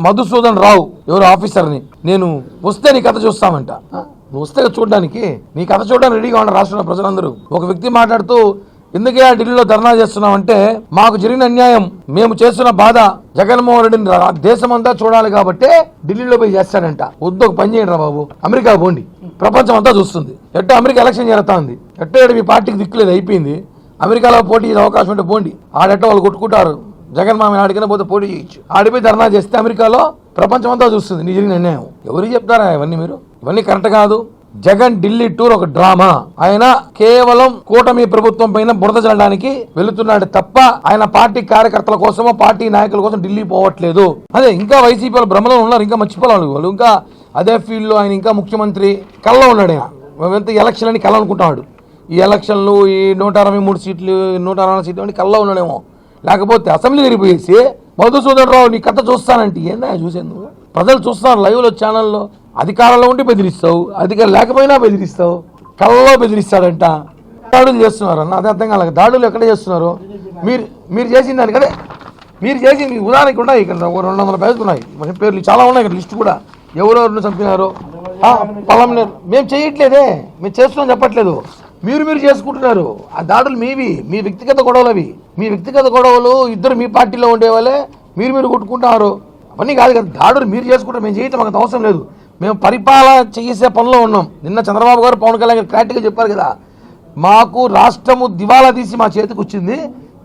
మధుసూదన్ రావు ఎవరు ఆఫీసర్ని నేను వస్తే నీ కథ చూస్తామంట. నువ్వు వస్తే చూడడానికి నీ కథ చూడడానికి రెడీగా ఉన్నారు రాష్ట్రంలో ప్రజలందరూ. ఒక వ్యక్తి మాట్లాడుతూ ఎందుకే ఢిల్లీలో ధర్నా చేస్తున్నామంటే మాకు జరిగిన అన్యాయం మేము చేస్తున్న బాధ జగన్మోహన్ రెడ్డిని దేశమంతా చూడాలి కాబట్టి ఢిల్లీలో పోయి చేస్తాడంట. వద్దు ఒక పని చేయండి రా బాబు, అమెరికా పోండి, ప్రపంచం అంతా చూస్తుంది. ఎట్టో అమెరికా ఎలక్షన్ జరుగుతా ఉంది, ఎట్టో మీ పార్టీకి దిక్కులేదు అయిపోయింది. అమెరికాలో పోటీ చేసే అవకాశం ఉంటే పోండి, ఆడెట్టో వాళ్ళు కొట్టుకుంటారు. జగన్ మామ ఆడికైనా పోతే పోటీ చేయొచ్చు. ఆడిపోయి ధర్నా చేస్తే అమెరికాలో ప్రపంచం అంతా చూస్తుంది నీ జరిగిన అన్యాయం. ఎవరికి చెప్తారా ఇవన్నీ? మీరు ఇవన్నీ కరెక్ట్ కాదు. జగన్ ఢిల్లీ టూర్ ఒక డ్రామా. ఆయన కేవలం కూటమి ప్రభుత్వం పైన బురద చల్లడానికి వెళుతున్నాడు తప్ప ఆయన పార్టీ కార్యకర్తల కోసమో పార్టీ నాయకుల కోసం ఢిల్లీ పోవట్లేదు. అదే ఇంకా వైసీపీ వాళ్ళు భ్రమలో ఉన్నారు, ఇంకా మర్చిపోవాలి వాళ్ళు. ఇంకా అదే ఫీల్డ్ లో ఆయన ఇంకా ముఖ్యమంత్రి కళ్ళలో ఉన్నాడు. ఆయన ఎలక్షన్ అని కళ్ళ అనుకుంటాడు. ఈ ఎలక్షన్లు ఈ 163 సీట్లు 160 సీట్లు అని కళ్ళలో ఉన్నాడేమో. లేకపోతే అసెంబ్లీ తిరిగిపోయేసి మధుసూదన్ రావు నీ కథ చూస్తానంటే ఏందా చూసేందుకు? ప్రజలు చూస్తున్నారు లైవ్లో ఛానల్లో. అధికారంలో ఉండి బెదిరిస్తావు, అధికారం లేకపోయినా బెదిరిస్తావు, కళ్ళలో బెదిరిస్తాడంట. దాడులు చేస్తున్నారు అన్న, అదే అర్థం కాలేదు. దాడులు ఎక్కడ చేస్తున్నారు? మీరు చేసిన దానికదే మీరు చేసింది ఉదాహరణకి ఉన్నాయి. ఇక్కడ 200 పేజీలు ఉన్నాయి, మన పేర్లు చాలా ఉన్నాయి ఇక్కడ లిస్ట్ కూడా. ఎవరెవరిని చంపినారు పొలం మేము చేయట్లేదే, మేము చేస్తున్నాం చెప్పట్లేదు. మీరు చేసుకుంటున్నారు. ఆ దాడులు మీవి, మీ వ్యక్తిగత గొడవలు అవి. మీ వ్యక్తిగత గొడవలు ఇద్దరు మీ పార్టీలో ఉండేవాళ్ళే మీరు కొట్టుకుంటున్నారు. అవన్నీ కాదు కదా దాడులు మీరు చేసుకుంటారు. మేము చేయటం మాకు అవసరం లేదు. మేము పరిపాలన చేసే పనిలో ఉన్నాం. నిన్న చంద్రబాబు గారు పవన్ కళ్యాణ్ గారు క్లారిటీగా చెప్పారు కదా, మాకు రాష్ట్రము దివాలా తీసి మా చేతికి వచ్చింది,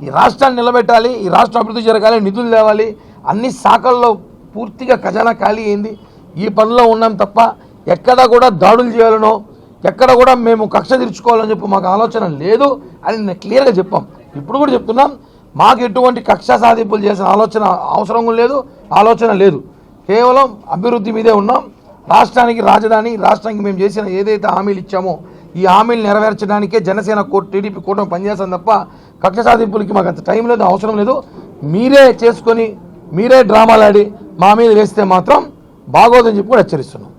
ఈ రాష్ట్రాన్ని నిలబెట్టాలి, ఈ రాష్ట్రం అభివృద్ధి జరగాలి, నిధులు తేవాలి, అన్ని శాఖల్లో పూర్తిగా ఖజానా ఖాళీ అయింది. ఈ పనిలో ఉన్నాం తప్ప ఎక్కడా కూడా దాడులు చేయాలనో ఎక్కడ కూడా మేము కక్ష తీర్చుకోవాలని చెప్పి మాకు ఆలోచన లేదు అని నేను క్లియర్గా చెప్పాం. ఇప్పుడు కూడా చెప్తున్నాం, మాకు ఎటువంటి కక్ష సాధింపులు చేసిన అవసరం లేదు, ఆలోచన లేదు. కేవలం అభివృద్ధి మీదే ఉన్నాం. రాష్ట్రానికి రాజధాని, రాష్ట్రానికి మేము చేసిన ఏదైతే హామీలు ఇచ్చామో ఈ హామీలు నెరవేర్చడానికే జనసేన టీడీపీ కూటమి పనిచేస్తాం తప్ప కక్ష సాధింపులకి మాకు అంత టైం లేదు, అవసరం లేదు. మీరే చేసుకొని మీరే డ్రామాలు ఆడి మా మీద వేస్తే మాత్రం బాగోదని చెప్పి కూడా హెచ్చరిస్తున్నాం.